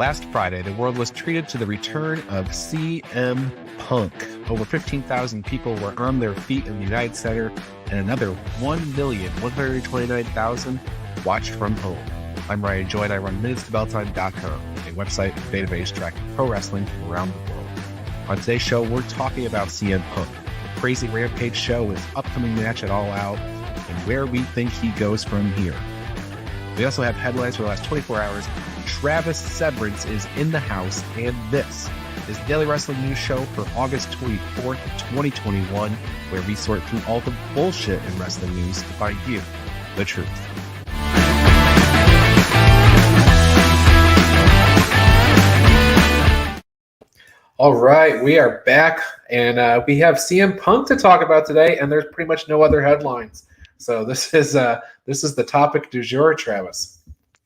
Last Friday, the world was treated to the return of CM Punk. Over 15,000 people were on their feet in the United Center, and another 1,129,000 watched from home. I'm Ryan Joy, and I run MinutesToBellTime.com, a website and database tracking pro wrestling from around the world. On today's show, we're talking about CM Punk, the crazy Rampage show, his upcoming match at All Out, and where we think he goes from here. We also have headlines for the last 24 hours. Travis Severance is in the house, and this is the Daily Wrestling News Show for August 24th, 2021, where we sort through all the bullshit in wrestling news to find you the truth. All right, we are back, and we have CM Punk to talk about today, and there's pretty much no other headlines. So this is the topic du jour, Travis.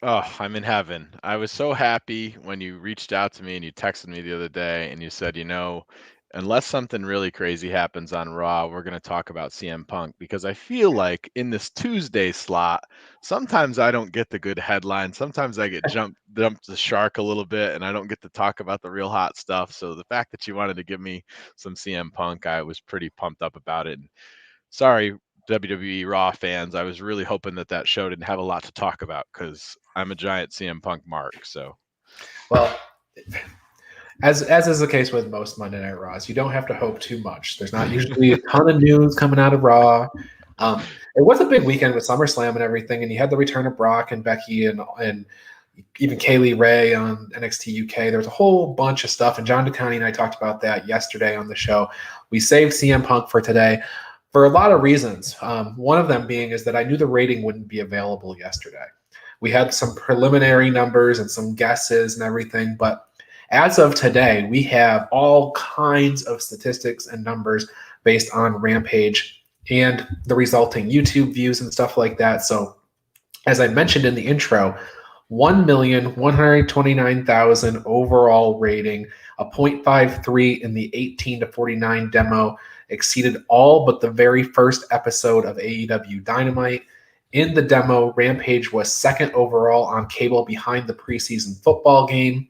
Oh, I'm in heaven. I was so happy when you reached out to me and you texted me the other day and you said, unless something really crazy happens on Raw, we're going to talk about CM Punk, because I feel like in this Tuesday slot, sometimes I don't get the good headlines. Sometimes I get jumped the shark a little bit and I don't get to talk about the real hot stuff. So the fact that you wanted to give me some CM Punk, I was pretty pumped up about it. And sorry, WWE Raw fans, I was really hoping that show didn't have a lot to talk about, because I'm a giant CM Punk mark. So, well, as is the case with most Monday Night Raws, you don't have to hope too much. There's not usually a ton of news coming out of Raw. It was a big weekend with SummerSlam and everything, and you had the return of Brock and Becky and even Kaylee Ray on NXT UK. There was a whole bunch of stuff, and John DeConnie and I talked about that yesterday on the show. We saved CM Punk for today for a lot of reasons. One of them being is that I knew the rating wouldn't be available yesterday. We had some preliminary numbers and some guesses and everything, but as of today, we have all kinds of statistics and numbers based on Rampage and the resulting YouTube views and stuff like that. So as I mentioned in the intro, 1,129,000 overall rating, a 0.53 in the 18 to 49 demo, exceeded all but the very first episode of AEW Dynamite. In the demo, Rampage was second overall on cable behind the preseason football game.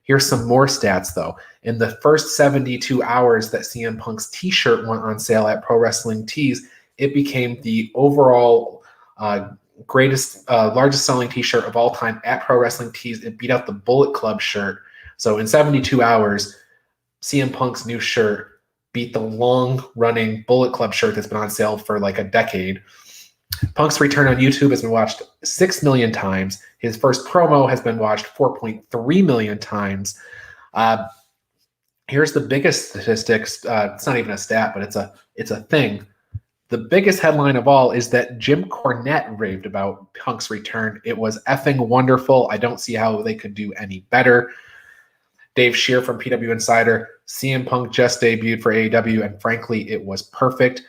Here's some more stats, though. In the first 72 hours that CM Punk's t-shirt went on sale at Pro Wrestling Tees, it became the overall largest selling t-shirt of all time at Pro Wrestling Tees. It beat out the Bullet Club shirt. So in 72 hours, CM Punk's new shirt beat the long-running Bullet Club shirt that's been on sale for like a decade. Punk's return on YouTube has been watched 6 million times. His first promo has been watched 4.3 million times. Here's the biggest statistics. It's not even a stat, but it's a thing. The biggest headline of all is that Jim Cornette raved about Punk's return. It was effing wonderful. I don't see how they could do any better. Dave Scheer from PW Insider, CM Punk just debuted for AEW, and frankly, it was perfect.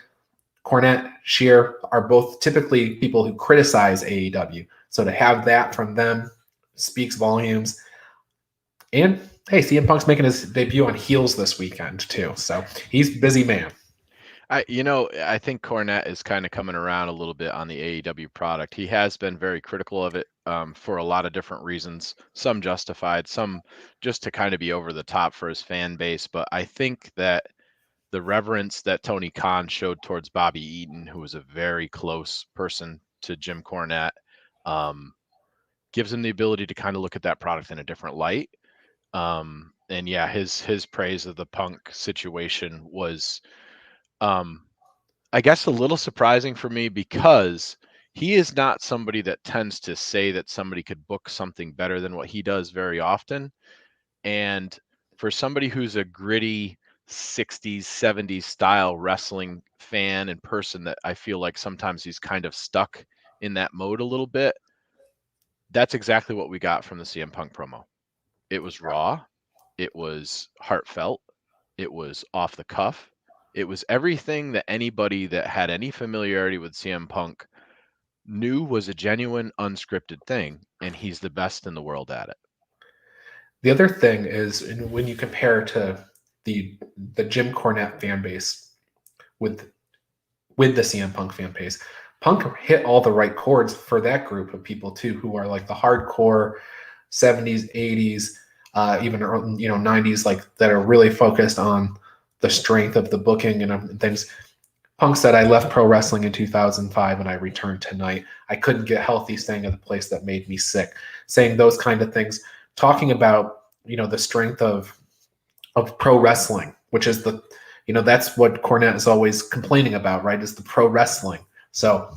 Cornette, Scheer are both typically people who criticize AEW. So to have that from them speaks volumes. And hey, CM Punk's making his debut on Heels this weekend too. So he's a busy man. I think Cornette is kind of coming around a little bit on the AEW product. He has been very critical of it for a lot of different reasons, some justified, some just to kind of be over the top for his fan base. But I think that the reverence that Tony Khan showed towards Bobby Eaton, who was a very close person to Jim Cornette, gives him the ability to kind of look at that product in a different light. And yeah, his praise of the Punk situation was, I guess, a little surprising for me, because he is not somebody that tends to say that somebody could book something better than what he does very often. And for somebody who's a gritty 60s, 70s style wrestling fan and person, that I feel like sometimes he's kind of stuck in that mode a little bit, that's exactly what we got from the CM Punk promo. It was raw. It was heartfelt. It was off the cuff. It was everything that anybody that had any familiarity with CM Punk knew was a genuine, unscripted thing, and he's the best in the world at it. The other thing is, when you compare to the Jim Cornette fan base with the CM Punk fan base, Punk hit all the right chords for that group of people too, who are like the hardcore 70s, 80s even 90s, like that are really focused on the strength of the booking and things. Punk said, I left pro wrestling in 2005 and I returned tonight. I couldn't get healthy staying at the place that made me sick. Saying those kind of things, talking about, the strength of pro wrestling, which is that's what Cornette is always complaining about, right? Is the pro wrestling. So,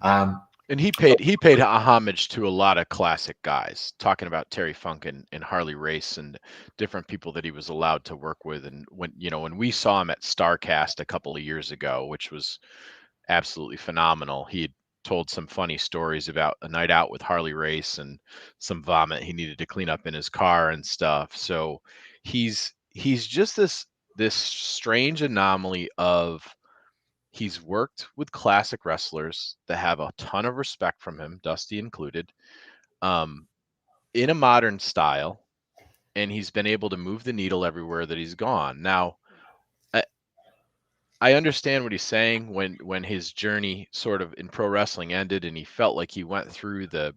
and he paid homage to a lot of classic guys, talking about Terry Funk and Harley Race and different people that he was allowed to work with. And when we saw him at StarCast a couple of years ago, which was absolutely phenomenal, he had told some funny stories about a night out with Harley Race and some vomit he needed to clean up in his car and stuff. So he's just this strange anomaly of, he's worked with classic wrestlers that have a ton of respect from him, Dusty included, in a modern style, and he's been able to move the needle everywhere that he's gone. Now, I understand what he's saying when his journey sort of in pro wrestling ended, and he felt like he went through the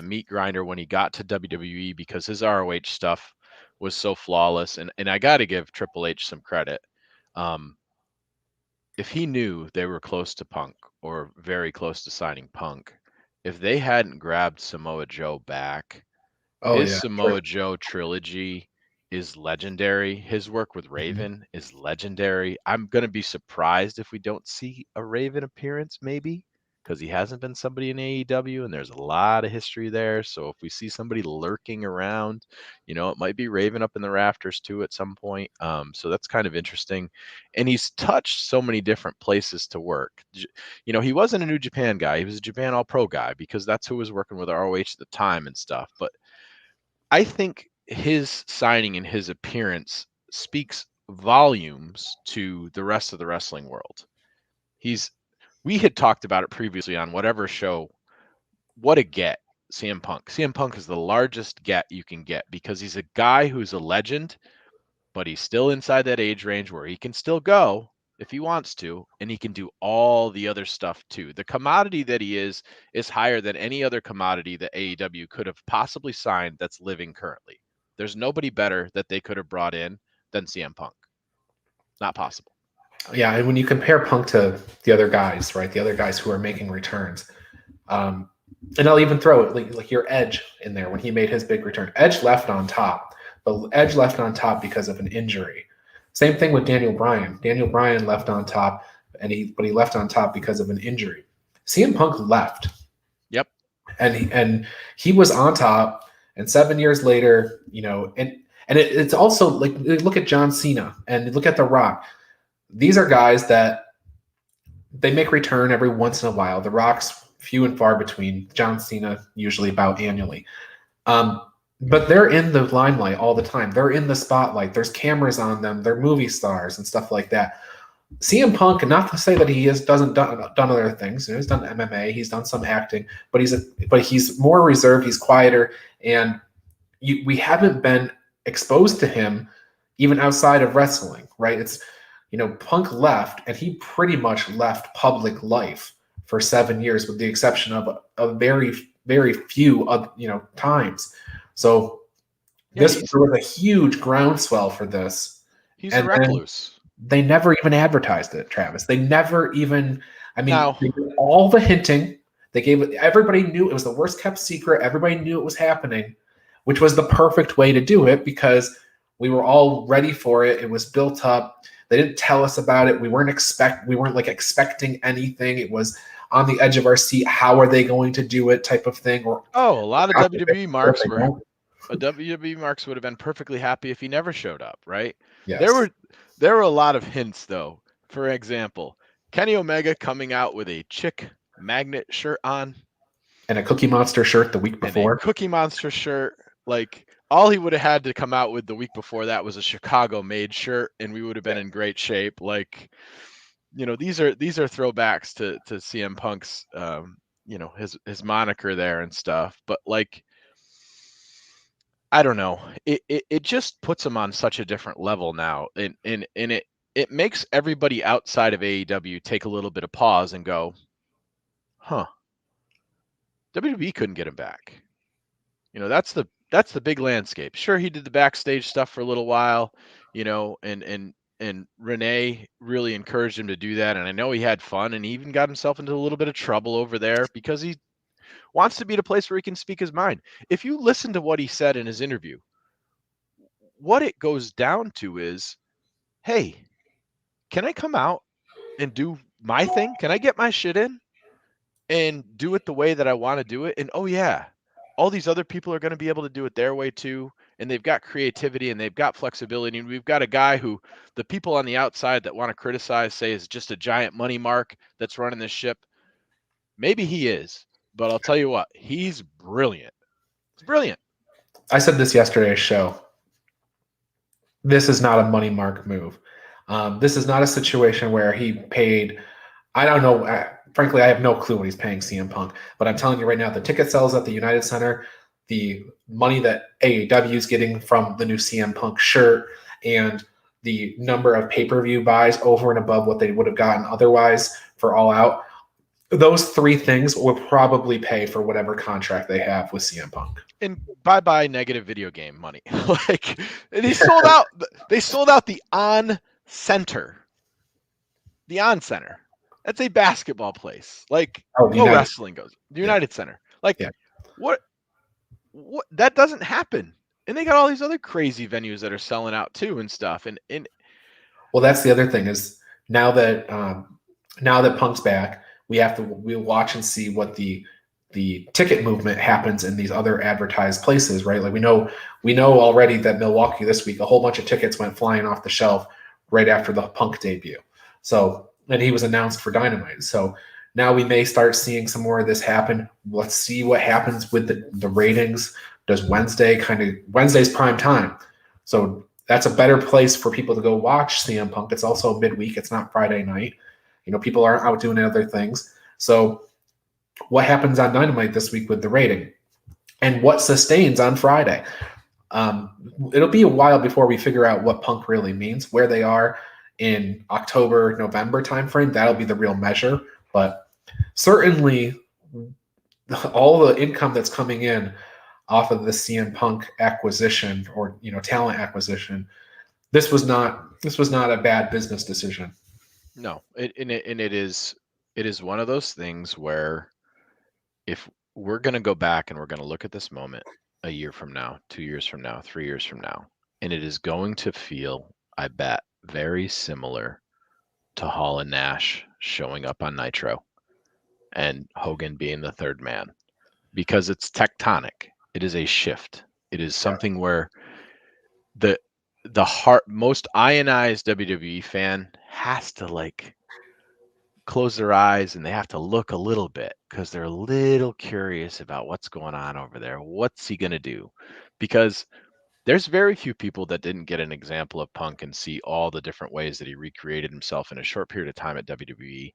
meat grinder when he got to WWE, because his ROH stuff was so flawless. And I got to give Triple H some credit. If he knew they were close to Punk or very close to signing Punk, if they hadn't grabbed Samoa Joe back, oh his yeah, Samoa sure. Joe trilogy is legendary. His work with Raven is legendary. I'm going to be surprised if we don't see a Raven appearance, maybe, because he hasn't been somebody in AEW and there's a lot of history there. So if we see somebody lurking around, it might be Raven up in the rafters too at some point. So that's kind of interesting. And he's touched so many different places to work. He wasn't a New Japan guy. He was a Japan All Pro guy, because that's who was working with ROH at the time and stuff. But I think his signing and his appearance speaks volumes to the rest of the wrestling world. We had talked about it previously on whatever show. What a get, CM Punk. CM Punk is the largest get you can get, because he's a guy who's a legend, but he's still inside that age range where he can still go if he wants to, and he can do all the other stuff too. The commodity that he is higher than any other commodity that AEW could have possibly signed that's living currently. There's nobody better that they could have brought in than CM Punk. Not possible. Yeah, and when you compare Punk to the other guys, right? The other guys who are making returns, and I'll even throw it like your Edge in there when he made his big return. Edge left on top, but Edge left on top because of an injury. Same thing with Daniel Bryan. Daniel Bryan left on top, but he left on top because of an injury. CM Punk left. Yep. And he was on top, and 7 years later, it's also like, look at John Cena and look at The Rock. These are guys that they make return every once in a while. The Rock's few and far between. John Cena usually about annually. But they're in the limelight all the time. They're in the spotlight. There's cameras on them. They're movie stars and stuff like that. CM Punk, not to say that he doesn't done other things. He's done MMA. He's done some acting, but he's more reserved. He's quieter, and we haven't been exposed to him even outside of wrestling, right? It's Punk left, and he pretty much left public life for 7 years, with the exception of a very, very few times. So there was a huge groundswell for this. He's a recluse. They never even advertised it, Travis. They never even. I mean, Now, they did all the hinting. They gave it. Everybody knew it was the worst kept secret. Everybody knew it was happening, which was the perfect way to do it, because we were all ready for it. It was built up. They didn't tell us about it. We weren't expecting anything. It was on the edge of our seat. How are they going to do it? Type of thing. A lot of WWE marks WWE marks would have been perfectly happy if he never showed up, right? Yes. There were a lot of hints, though. For example, Kenny Omega coming out with a Chick Magnet shirt on, and a Cookie Monster shirt the week before. And a Cookie Monster shirt. Like, all he would have had to come out with the week before that was a Chicago-made shirt, and we would have been in great shape. Like, these are throwbacks to CM Punk's, his moniker there and stuff. But like, I don't know. It just puts him on such a different level now, and it makes everybody outside of AEW take a little bit of pause and go, "Huh? WWE couldn't get him back." That's that's the big landscape. Sure, he did the backstage stuff for a little while, and Renee really encouraged him to do that. And I know he had fun, and he even got himself into a little bit of trouble over there because he wants to be at a place where he can speak his mind. If you listen to what he said in his interview, what it goes down to is, hey, can I come out and do my thing? Can I get my shit in and do it the way that I want to do it? And oh yeah, all these other people are going to be able to do it their way too. And they've got creativity and they've got flexibility. And we've got a guy who the people on the outside that want to criticize say is just a giant money mark that's running this ship. Maybe he is, but I'll tell you what, he's brilliant. He's brilliant. I said this yesterday's show. This is not a money mark move. This is not a situation where he paid, I don't know, frankly, I have no clue what he's paying CM Punk, but I'm telling you right now, the ticket sales at the United Center, the money that AEW is getting from the new CM Punk shirt, and the number of pay-per-view buys over and above what they would have gotten otherwise for All Out, those three things will probably pay for whatever contract they have with CM Punk. And bye negative video game money. Like they sold out. They sold out the On Center. The On Center. That's a basketball place. Like wrestling goes. The United Center. Like what? That doesn't happen. And they got all these other crazy venues that are selling out too and stuff. And well, that's the other thing is now that Punk's back, we'll watch and see what the ticket movement happens in these other advertised places, right? Like we know already that Milwaukee this week, a whole bunch of tickets went flying off the shelf right after the Punk debut. So, and he was announced for Dynamite. So now we may start seeing some more of this happen. Let's see what happens with the ratings. Does Wednesday's prime time. So that's a better place for people to go watch CM Punk. It's also midweek. It's not Friday night. People aren't out doing other things. So what happens on Dynamite this week with the rating and what sustains on Friday? It'll be a while before we figure out what Punk really means, where they are in October, November timeframe. That'll be the real measure. But certainly all the income that's coming in off of the CM Punk acquisition or, talent acquisition, this was not a bad business decision. No, it is one of those things where if we're going to go back and we're going to look at this moment a year from now, 2 years from now, 3 years from now, and it is going to feel, I bet, very similar to Hall and Nash showing up on Nitro and Hogan being the third man, because it's tectonic. It is a shift. It is something where the most ionized WWE fan has to close their eyes and they have to look a little bit because they're a little curious about what's going on over there. What's he going to do? Because there's very few people that didn't get an example of Punk and see all the different ways that he recreated himself in a short period of time at WWE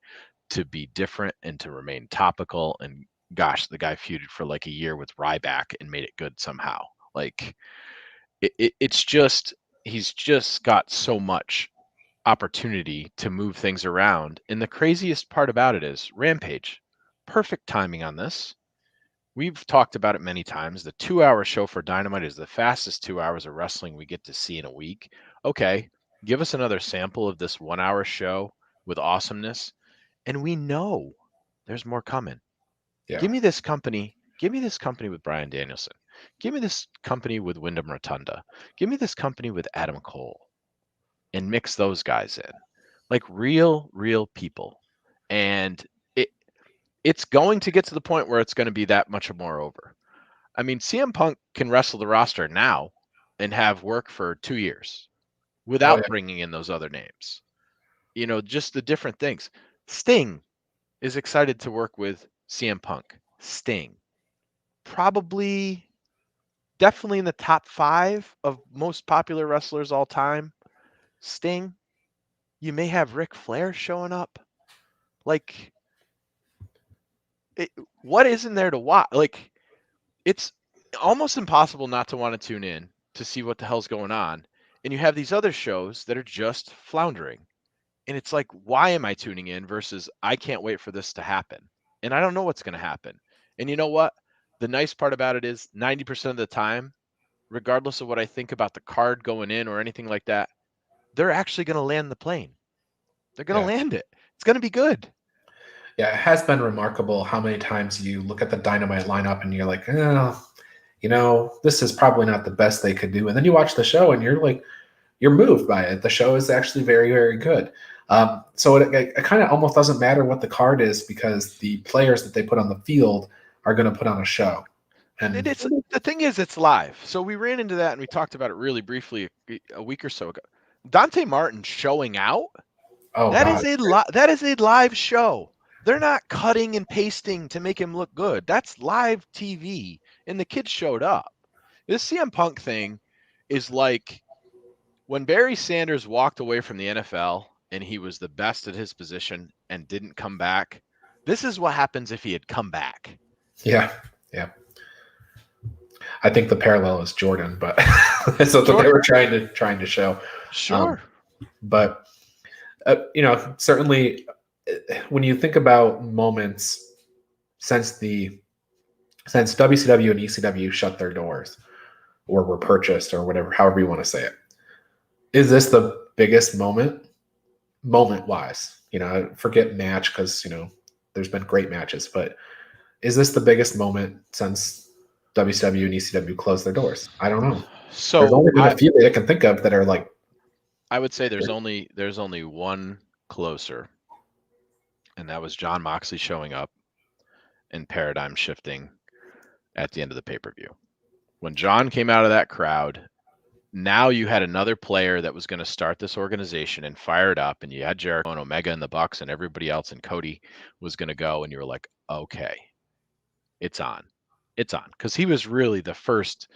to be different and to remain topical. And gosh, the guy feuded for a year with Ryback and made it good somehow. It's just, he's just got so much opportunity to move things around. And the craziest part about it is Rampage, perfect timing on this. We've talked about it many times. The 2-hour show for Dynamite is the fastest 2 hours of wrestling we get to see in a week. Okay, give us another sample of this 1-hour show with awesomeness, and we know there's more coming. Yeah. Give me this company with Bryan Danielson. Give me this company with Wyndham Rotunda. Give me this company with Adam Cole. And mix those guys in. Like real people. And it's going to get to the point where it's going to be that much more over. I mean, CM Punk can wrestle the roster now and have work for 2 years without bringing in those other names. Just the different things. Sting is excited to work with CM Punk. Sting. Definitely in the top 5 of most popular wrestlers all time. Sting. You may have Ric Flair showing up. What isn't there to watch? It's almost impossible not to want to tune in to see what the hell's going on. And you have these other shows that are just floundering. And it's like, why am I tuning in versus I can't wait for this to happen? And I don't know what's going to happen. And you know what? The nice part about it is 90% of the time, regardless of what I think about the card going in or anything like that, they're actually going to land the plane. They're going to Yeah. land it. It's going to be good. Yeah, it has been remarkable how many times you look at the Dynamite lineup and you're like, oh, this is probably not the best they could do. And then you watch the show and you're like, you're moved by it. The show is actually very, very good. So it kind of almost doesn't matter what the card is because the players that they put on the field are going to put on a show. And And it's the thing is, it's live. So we ran into that and we talked about it really briefly a week or so ago. Dante Martin showing out. oh That god, is that is a live show. They're not cutting and pasting to make him look good. That's live TV, and the kid showed up. This CM Punk thing is like when Barry Sanders walked away from the NFL and he was the best at his position and didn't come back. This is what happens if he had come back. yeah. I think the parallel is Jordan, but that's what they were trying to show. Sure. But certainly when you think about moments since WCW and ECW shut their doors or were purchased or whatever, however you want to say it, is this the biggest moment wise? Forget match because there's been great matches, but is this the biggest moment since WCW and ECW closed their doors? I don't know. So there's only been a few that I can think of that are like. I would say there's only one closer, and that was John Moxley showing up and paradigm shifting at the end of the pay-per-view. When John came out of that crowd, now you had another player that was going to start this organization and fire it up, and you had Jericho and Omega and the Bucks and everybody else, and Cody was going to go, and you were like, okay, it's on. It's on. Because he was really the first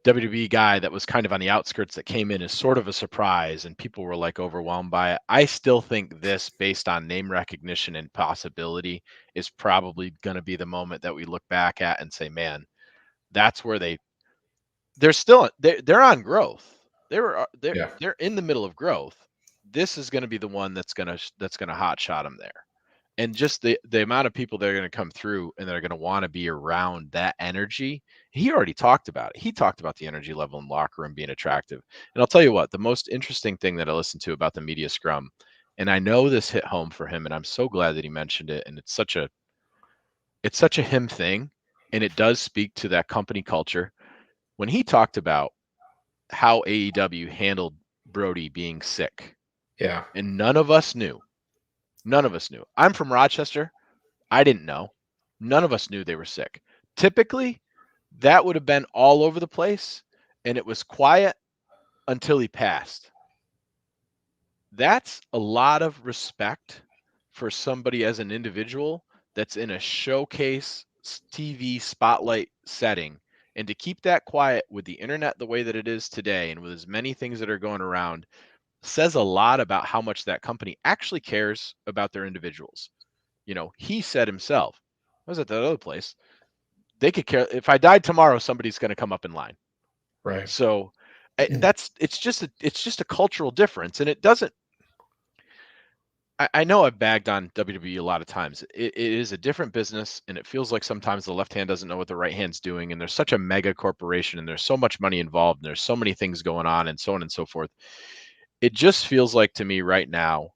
WWE guy that was kind of on the outskirts that came in as sort of a surprise, and people were like overwhelmed by it. I still think this, based on name recognition and possibility, is probably going to be the moment that we look back at and say, man, that's where they're on growth. They're in the middle of growth. This is going to be the one that's going to hot shot them there. And just the amount of people that are going to come through and they're going to want to be around that energy. He already talked about it. He talked about the energy level in the locker room being attractive. And I'll tell you what, the most interesting thing that I listened to about the media scrum, and I know this hit home for him, and I'm so glad that he mentioned it. And it's such a him thing, and it does speak to that company culture. When he talked about how AEW handled Brody being sick, Yeah. and none of us knew. None of us knew. I'm from Rochester. I didn't know. None of us knew they were sick. Typically, that would have been all over the place, and it was quiet until he passed. That's a lot of respect for somebody as an individual that's in a showcase TV spotlight setting. And to keep that quiet with the internet the way that it is today and with as many things that are going around says a lot about how much that company actually cares about their individuals. He said himself, I was at that other place. They could care if I died tomorrow, somebody's going to come up in line. Right. So it's just a cultural difference, and it doesn't. I know I've bagged on WWE a lot of times. It is a different business, and it feels like sometimes the left hand doesn't know what the right hand's doing, and there's such a mega corporation, and there's so much money involved, and there's so many things going on, and so on and so forth. It just feels like to me right now,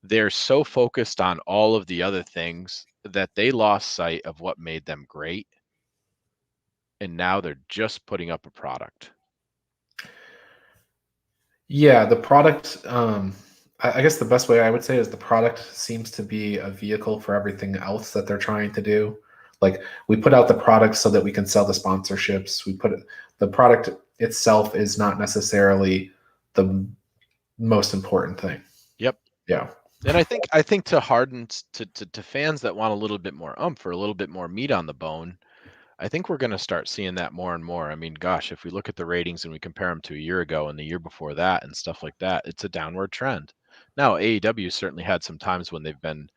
they're so focused on all of the other things that they lost sight of what made them great. And now they're just putting up a product. Yeah, the product, I guess the best way I would say is the product seems to be a vehicle for everything else that they're trying to do. Like we put out the product so that we can sell the sponsorships. The product itself is not necessarily the most important thing. Yep. Yeah. And I think to hardens to fans that want a little bit more or a little bit more meat on the bone, I think we're going to start seeing that more and more. I mean, gosh, if we look at the ratings and we compare them to a year ago and the year before that and stuff like that, it's a downward trend. Now, AEW certainly had some times when they've been,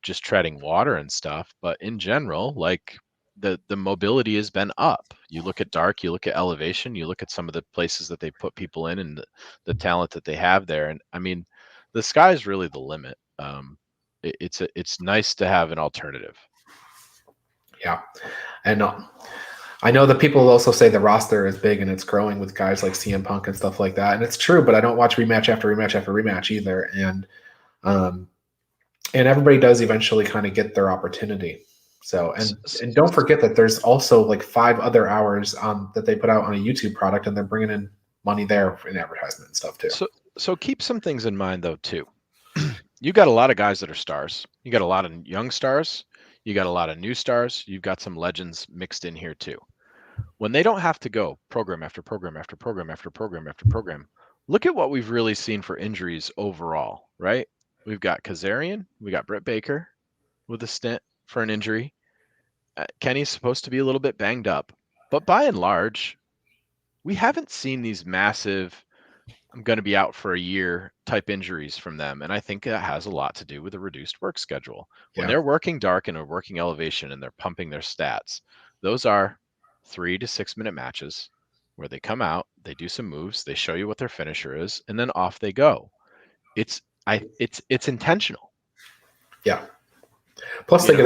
just treading water and stuff, but in general, like the mobility has been up. You look at Dark, you look at Elevation, you look at some of the places that they put people in and the talent that they have there. And I mean, the sky's really the limit. It's nice to have an alternative. Yeah. And I know that people also say the roster is big and it's growing with guys like CM Punk and stuff like that, and it's true. But I don't watch rematch after rematch after rematch either, um, and everybody does eventually kind of get their opportunity. So and don't forget that there's also like 5 other hours that they put out on a YouTube product, and they're bringing in money there in advertisement and stuff too. So keep some things in mind though too. You got a lot of guys that are stars. You got a lot of young stars. You got a lot of new stars. You've got some legends mixed in here too. When they don't have to go program after program after program after program after program, look at what we've really seen for injuries overall, right? We've got Kazarian, we got Britt Baker with a stint for an injury. Kenny's supposed to be a little bit banged up, but by and large, we haven't seen these massive, I'm going to be out for a year type injuries from them. And I think that has a lot to do with a reduced work schedule. When they're working dark and are working elevation and they're pumping their stats, those are 3 to 6 minute matches where they come out, they do some moves, they show you what their finisher is, and then off they go. It's intentional. Yeah. Plus, they get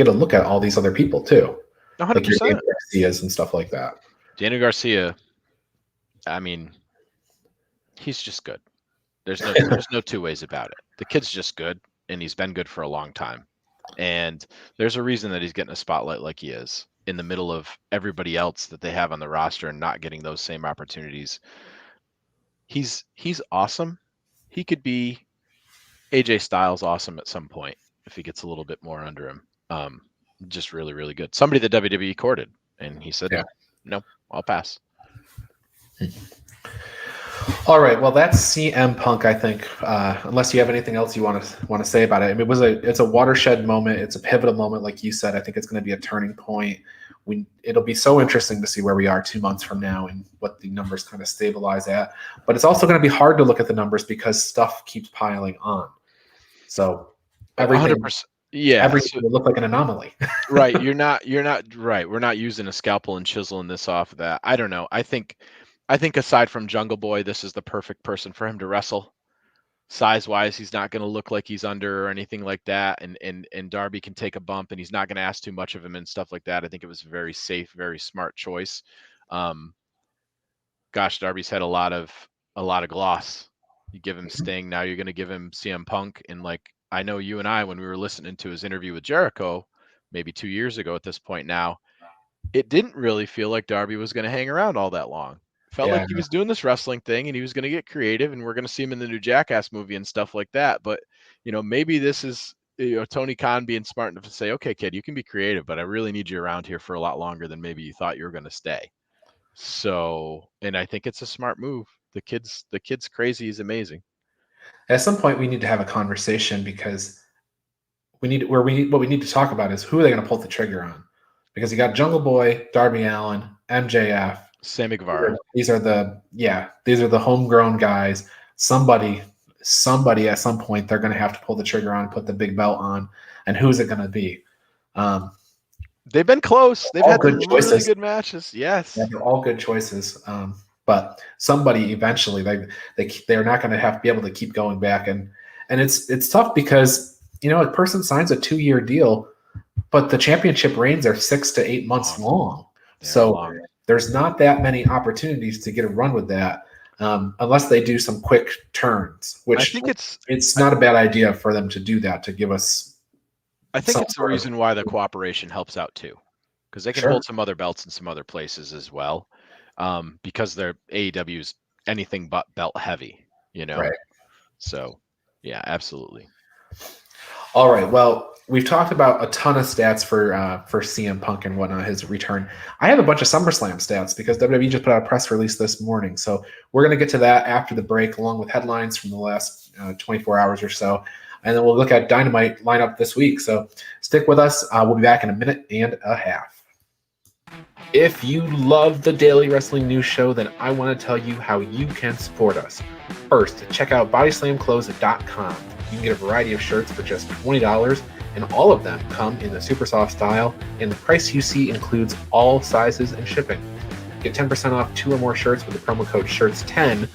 a look at all these other people too, 100%. like your Daniel Garcias and stuff like that. Daniel Garcia, I mean, he's just good. There's no two ways about it. The kid's just good, and he's been good for a long time. And there's a reason that he's getting a spotlight like he is in the middle of everybody else that they have on the roster and not getting those same opportunities. He's awesome. He could be AJ Styles awesome at some point if he gets a little bit more under him. Just really, really good. Somebody that WWE courted, and he said, no, I'll pass. All right, well, that's CM Punk, I think. Unless you have anything else you want to say about it. I mean, it's a watershed moment. It's a pivotal moment, like you said. I think it's going to be a turning point. It'll be so interesting to see where we are 2 months from now and what the numbers kind of stabilize at. But it's also going to be hard to look at the numbers because stuff keeps piling on. So everything, 100%. Yeah, everything will look like an anomaly. Right, you're not right. We're not using a scalpel and chiseling this off of that. I don't know. I think aside from Jungle Boy, this is the perfect person for him to wrestle. Size-wise, he's not going to look like he's under or anything like that, and Darby can take a bump, and he's not going to ask too much of him and stuff like that. I think it was a very safe, very smart choice. Darby's had a lot of gloss. You give him Sting, now you're going to give him CM Punk, and like I know you and I, when we were listening to his interview with Jericho, maybe 2 years ago at this point now, it didn't really feel like Darby was going to hang around all that long. Felt like he was doing this wrestling thing and he was going to get creative, and we're going to see him in the new Jackass movie and stuff like that. But, maybe this is Tony Khan being smart enough to say, okay, kid, you can be creative, but I really need you around here for a lot longer than maybe you thought you were going to stay. So, and I think it's a smart move. The kid's crazy. He's amazing. At some point we need to have a conversation because what we need to talk about is who are they going to pull the trigger on? Because you got Jungle Boy, Darby Allin, MJF, Sammy Guevara. These are the homegrown guys. Somebody at some point they're going to have to pull the trigger on, put the big belt on, and who's it going to be? They've been close. They've had really good matches. Yes, they're all good choices. But somebody eventually they're not going to be able to keep going back, and it's tough because a person signs a 2-year deal, but the championship reigns are 6 to 8 months long. So there's not that many opportunities to get a run with that unless they do some quick turns, which I think it's not a bad idea for them to do that, to give us. I think it's the reason why the cooperation helps out too, because they can hold some other belts in some other places as well, because they're AEW's anything but belt heavy, Right. So, yeah, absolutely. All right. Well, we've talked about a ton of stats for CM Punk and whatnot, his return. I have a bunch of SummerSlam stats because WWE just put out a press release this morning. So we're going to get to that after the break, along with headlines from the last 24 hours or so. And then we'll look at Dynamite lineup this week. So stick with us. We'll be back in a minute and a half. If you love the Daily Wrestling News Show, then I want to tell you how you can support us. First, check out bodyslamclothes.com. You can get a variety of shirts for just $20, and all of them come in the super soft style, and the price you see includes all sizes and shipping. Get 10% off 2 or more shirts with the promo code SHIRTS10.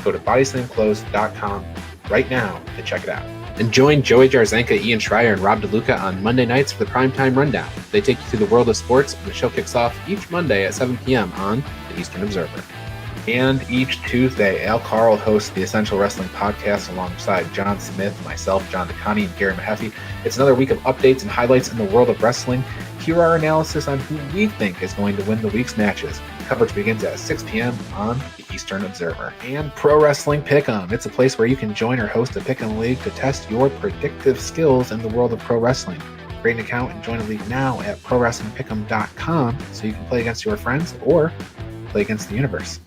Go to bodyslamclothes.com right now to check it out. And join Joey Jarzenka, Ian Schreier, and Rob DeLuca on Monday nights for the Primetime Rundown. They take you through the world of sports, and the show kicks off each Monday at 7 p.m. on the Eastern Observer. And each Tuesday, Al Carl hosts the Essential Wrestling Podcast alongside John Smith, myself, John DeConnie, and Gary Mahaffey. It's another week of updates and highlights in the world of wrestling. Here are our analysis on who we think is going to win the week's matches. Coverage begins at 6 p.m. on the Eastern Observer. And Pro Wrestling Pick'em. It's a place where you can join or host a Pick'em League to test your predictive skills in the world of pro wrestling. Create an account and join a league now at ProWrestlingPick'em.com so you can play against your friends or play against the universe.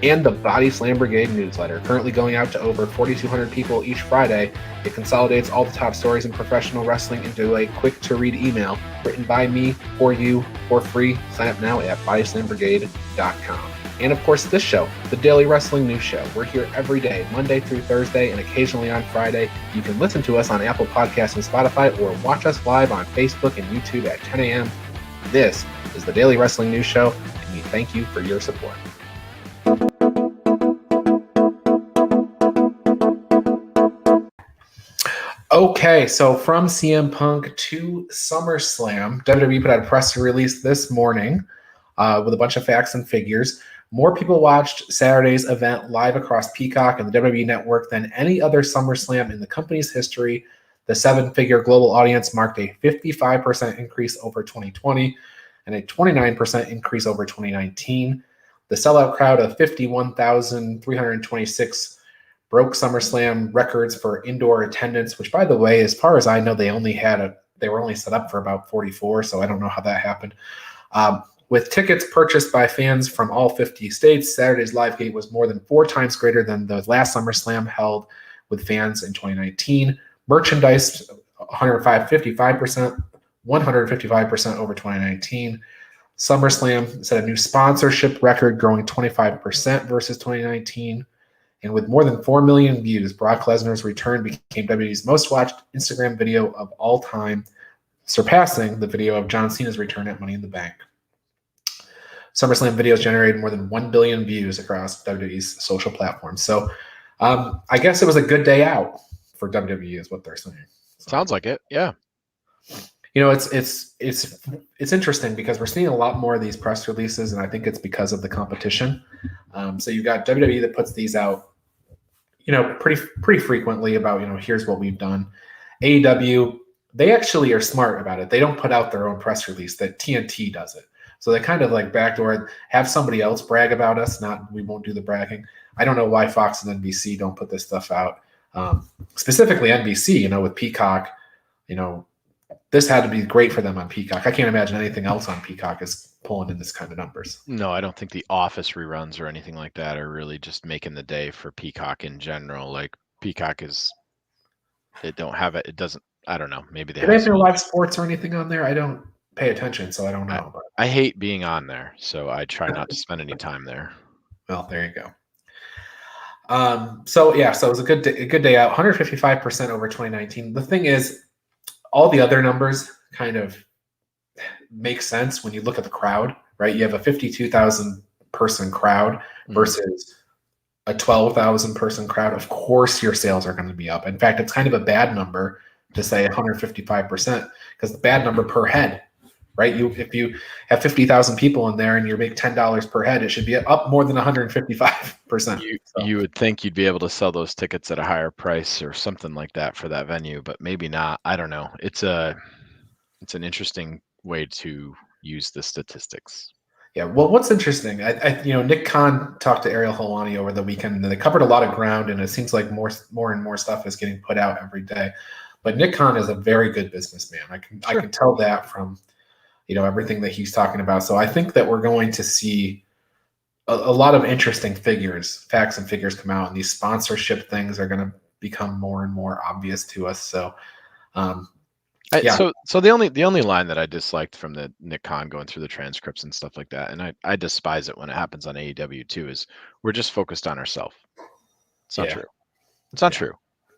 And the Body Slam Brigade newsletter, currently going out to over 4,200 people each Friday. It consolidates all the top stories in professional wrestling into a quick-to-read email written by me for you for free. Sign up now at BodySlamBrigade.com. And of course, this show, the Daily Wrestling News Show. We're here every day, Monday through Thursday, and occasionally on Friday. You can listen to us on Apple Podcasts and Spotify, or watch us live on Facebook and YouTube at 10 a.m. This is the Daily Wrestling News Show, and we thank you for your support. Okay, so from CM Punk to SummerSlam, WWE put out a press release this morning with a bunch of facts and figures. More people watched Saturday's event live across Peacock and the WWE Network than any other SummerSlam in the company's history. The seven-figure global audience marked a 55% increase over 2020 and a 29% increase over 2019. The sellout crowd of 51,326 broke SummerSlam records for indoor attendance, which, by the way, as far as I know, they were only set up for about 44, so I don't know how that happened. With tickets purchased by fans from all 50 states, Saturday's live gate was more than 4 times greater than the last SummerSlam held with fans in 2019. Merchandise 155% over 2019. SummerSlam set a new sponsorship record, growing 25% versus 2019. And with more than 4 million views, Brock Lesnar's return became WWE's most watched Instagram video of all time, surpassing the video of John Cena's return at Money in the Bank. SummerSlam videos generated more than 1 billion views across WWE's social platforms. So I guess it was a good day out for WWE is what they're saying. So, sounds like it, yeah. You know, it's interesting because we're seeing a lot more of these press releases, and I think it's because of the competition. So you've got WWE that puts these out, you know, pretty frequently about, you know, here's what we've done. AEW, they actually are smart about it. They don't put out their own press release. That TNT does it. So they kind of like backdoor, have somebody else brag about us. We won't do the bragging. I don't know why Fox and NBC don't put this stuff out. Specifically NBC, you know, with Peacock, you know, this had to be great for them on Peacock. I can't imagine anything else on Peacock is pulling in this kind of numbers. No, I don't think the Office reruns or anything like that are really just making the day for Peacock in general. Like Peacock they don't have it. It doesn't, I don't know. Maybe they have no live sports or anything on there. I don't pay attention, so I don't know. I hate being on there, so I try not to spend any time there. Well, there you go. So it was a good day out. 155% over 2019. The thing is, all the other numbers kind of make sense when you look at the crowd, right? You have a 52,000 person crowd versus a 12,000 person crowd. Of course, your sales are going to be up. In fact, it's kind of a bad number to say 155% because the bad number per head, right? If you have 50,000 people in there and you make $10 per head, it should be up more than 155%. You would think you'd be able to sell those tickets at a higher price or something like that for that venue, but maybe not. I don't know. It's an interesting way to use the statistics. Yeah, well, what's interesting, Nick Khan talked to Ariel Helwani over the weekend, and they covered a lot of ground, and it seems like more and more stuff is getting put out every day. But Nick Khan is a very good businessman. I can tell that from, you know, everything that he's talking about. So I think that we're going to see a lot of interesting facts and figures come out, and these sponsorship things are going to become more and more obvious to us. So, So the only line that I disliked from the Nick Khan going through the transcripts and stuff like that, and I despise it when it happens on AEW too, is we're just focused on ourselves. It's not true. It's not true.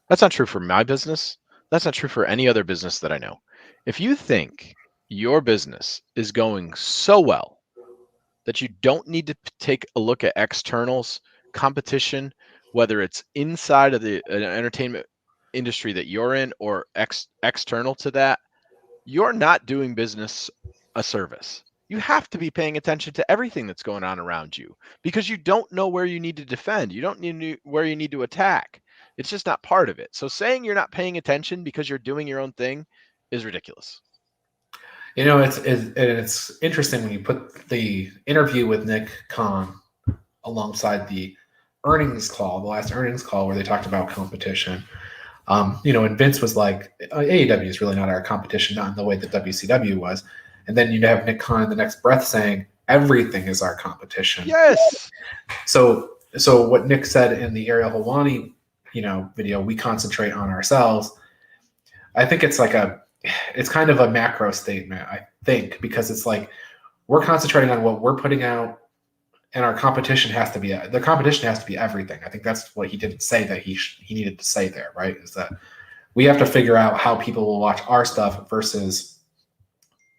That's not true for my business. That's not true for any other business that I know. If you think your business is going so well that you don't need to take a look at externals, competition, whether it's inside of the entertainment industry that you're in or external to that, you're not doing business a service. You have to be paying attention to everything that's going on around you because you don't know where you need to defend. You don't know where you need to attack. It's just not part of it. So saying you're not paying attention because you're doing your own thing is ridiculous. You know, it's interesting when you put the interview with Nick Khan alongside the last earnings call where they talked about competition. And Vince was like, AEW is really not our competition, not in the way that WCW was. And then you'd have Nick Khan in the next breath saying, everything is our competition. Yes. So what Nick said in the Ariel Helwani, video, we concentrate on ourselves. I think it's it's kind of a macro statement, I think, because it's like we're concentrating on what we're putting out, and our competition has to be everything. I think that's what he didn't say that he needed to say there, right? Is that we have to figure out how people will watch our stuff versus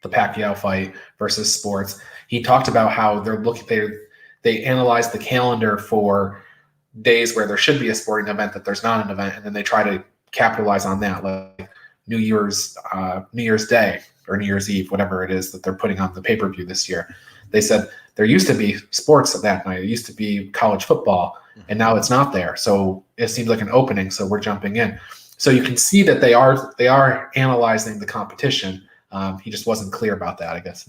the Pacquiao fight versus sports. He talked about how they analyze the calendar for days where there should be a sporting event that there's not an event, and then they try to capitalize on that, like New Year's Day or New Year's Eve, whatever it is that they're putting on the pay-per-view this year. They said there used to be sports that night. It used to be college football, and now it's not there. So it seems like an opening, so we're jumping in. So you can see that they are analyzing the competition. He just wasn't clear about that, I guess.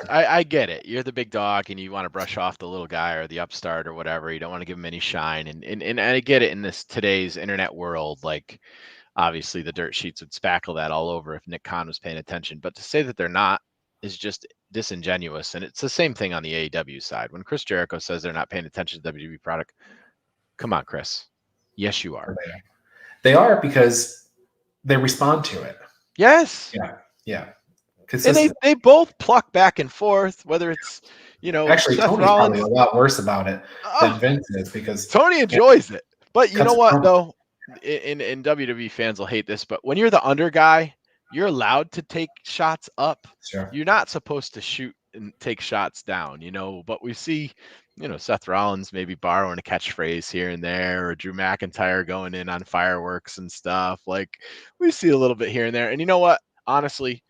I get it. You're the big dog, and you want to brush off the little guy or the upstart or whatever. You don't want to give him any shine, and I get it in today's internet world. Like, obviously, the dirt sheets would spackle that all over if Nick Khan was paying attention. But to say that they're not is just disingenuous, and it's the same thing on the AEW side. When Chris Jericho says they're not paying attention to the WWE product, come on, Chris. Yes, you are. They are because they respond to it. Yes. Yeah. And they both pluck back and forth, whether it's, actually Seth Tony's Rollins, probably a lot worse about it than Vince is, because Tony enjoys it. But you know what, though? In WWE, fans will hate this, but when you're the under guy, you're allowed to take shots up. Sure. You're not supposed to shoot and take shots down, but we see, Seth Rollins maybe borrowing a catchphrase here and there, or Drew McIntyre going in on fireworks and stuff. Like, we see a little bit here and there. And you know what? Honestly,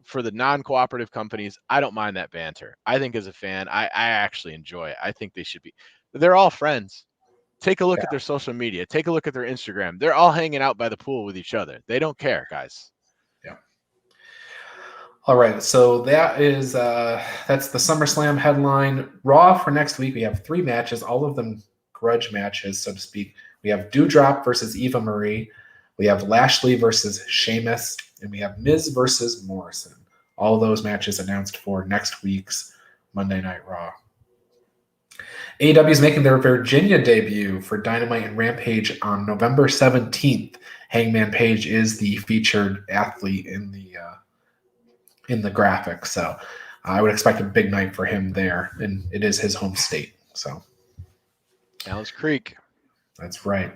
for the non-cooperative companies, I don't mind that banter. I think as a fan, I actually enjoy it. I think they should be. They're all friends. Take a look at their social media. Take a look at their Instagram. They're all hanging out by the pool with each other. They don't care, guys. Yeah. All right. So that's the SummerSlam headline. Raw for next week, we have 3 matches, all of them grudge matches, so to speak. We have Doudrop versus Eva Marie. We have Lashley versus Sheamus. And we have Miz versus Morrison. All of those matches announced for next week's Monday Night Raw. AEW is making their Virginia debut for Dynamite and Rampage on November 17th. Hangman Page is the featured athlete in the graphic, so I would expect a big night for him there, and it is his home state. So, Allen's Creek. That's right.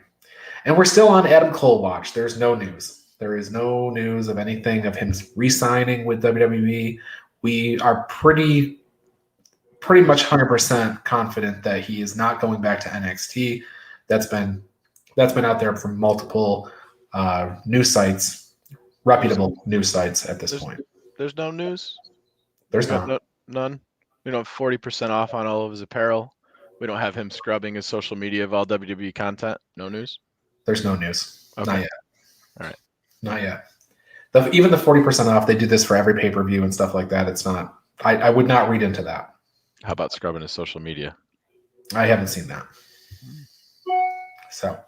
And we're still on Adam Cole watch. There's no news. There is no news of anything of him re-signing with WWE. We are pretty much 100% confident that he is not going back to NXT. That's been out there from multiple news sites, reputable news sites at this point. There's no news? There's none. None? We don't have 40% off on all of his apparel. We don't have him scrubbing his social media of all WWE content. No news? There's no news. Okay. Not yet. All right. Not yet. Even the 40% off, they do this for every pay-per-view and stuff like that. It's not. I would not read into that. How about scrubbing his social media? I haven't seen that. So,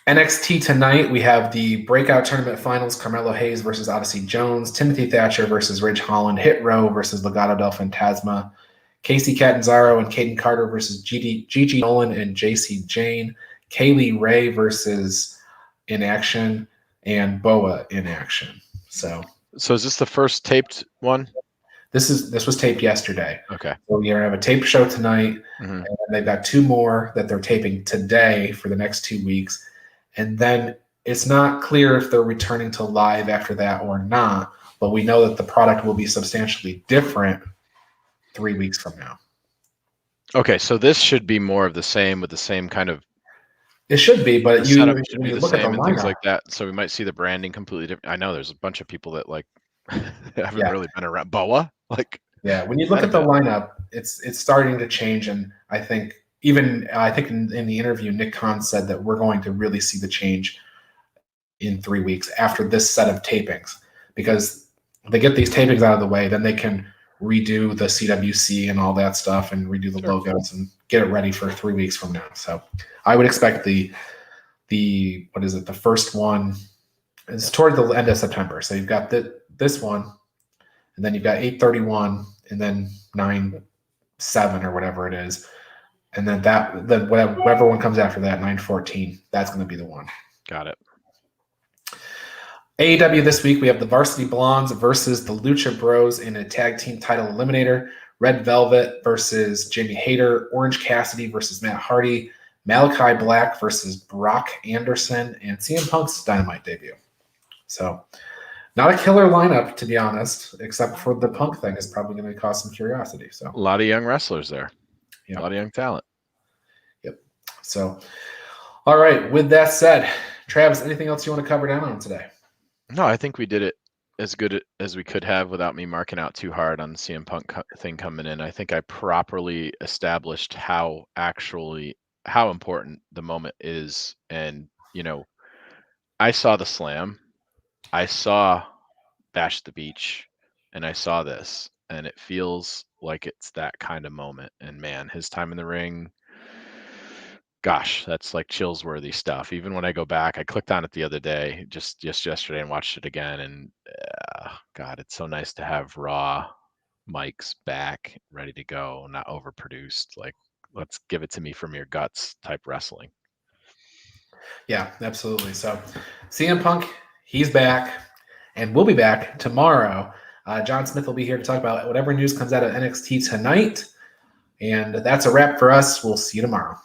NXT tonight, we have the breakout tournament finals: Carmelo Hayes versus Odyssey Jones, Timothy Thatcher versus Ridge Holland, Hit Row versus Legado del Fantasma, Casey Catanzaro and Caden Carter versus Gigi Nolan and JC Jane, Kaylee Ray versus In Action, and Boa In Action. So is this the first taped one? This was taped yesterday. Okay. So we're gonna have a tape show tonight, and they've got 2 more that they're taping today for the next 2 weeks, and then it's not clear if they're returning to live after that or not. But we know that the product will be substantially different 3 weeks from now. Okay, so this should be more of the same with the same kind of It should be, but The setup should when be you the look at the same and things lineup, like that. So we might see the branding completely different. I know there's a bunch of people that like haven't yeah, really been around Boa. Like, yeah. When you is look that a at the bit? lineup, it's starting to change, and I think in the interview, Nick Khan said that we're going to really see the change in 3 weeks after this set of tapings, because they get these tapings out of the way, then they can redo the CWC and all that stuff and redo the Sure. logos and get it ready for 3 weeks from now. So I would expect the what is it? The first one is toward the end of September. So you've got this one, and then you've got 8/31, and then 9/7 or whatever it is, and then whatever one comes after that, 9/14. That's going to be the one. Got it. AEW this week, we have the Varsity Blondes versus the Lucha Bros in a tag team title eliminator. Red Velvet versus Jamie Hayter. Orange Cassidy versus Matt Hardy. Malachi Black versus Brock Anderson. And CM Punk's Dynamite debut. So, not a killer lineup, to be honest, except for the Punk thing is probably going to cause some curiosity. So, A lot of young wrestlers there. yeah. A lot of young talent. Yep. So, all right. With that said, Travis, anything else you want to cover down on today? No, I think we did it as good as we could have without me marking out too hard on the CM Punk thing coming in. I think I properly established how important the moment is. And, I saw the slam, I saw Bash at the Beach, and I saw this, and it feels like it's that kind of moment. And man, his time in the ring, gosh, that's like chills worthy stuff. Even when I go back, I clicked on it the other day, just yesterday, and watched it again. And God, it's so nice to have raw mics back, ready to go, not overproduced. Like, let's give it to me from your guts type wrestling. Yeah, absolutely. So, CM Punk, he's back, and we'll be back tomorrow. John Smith will be here to talk about whatever news comes out of NXT tonight. And that's a wrap for us. We'll see you tomorrow.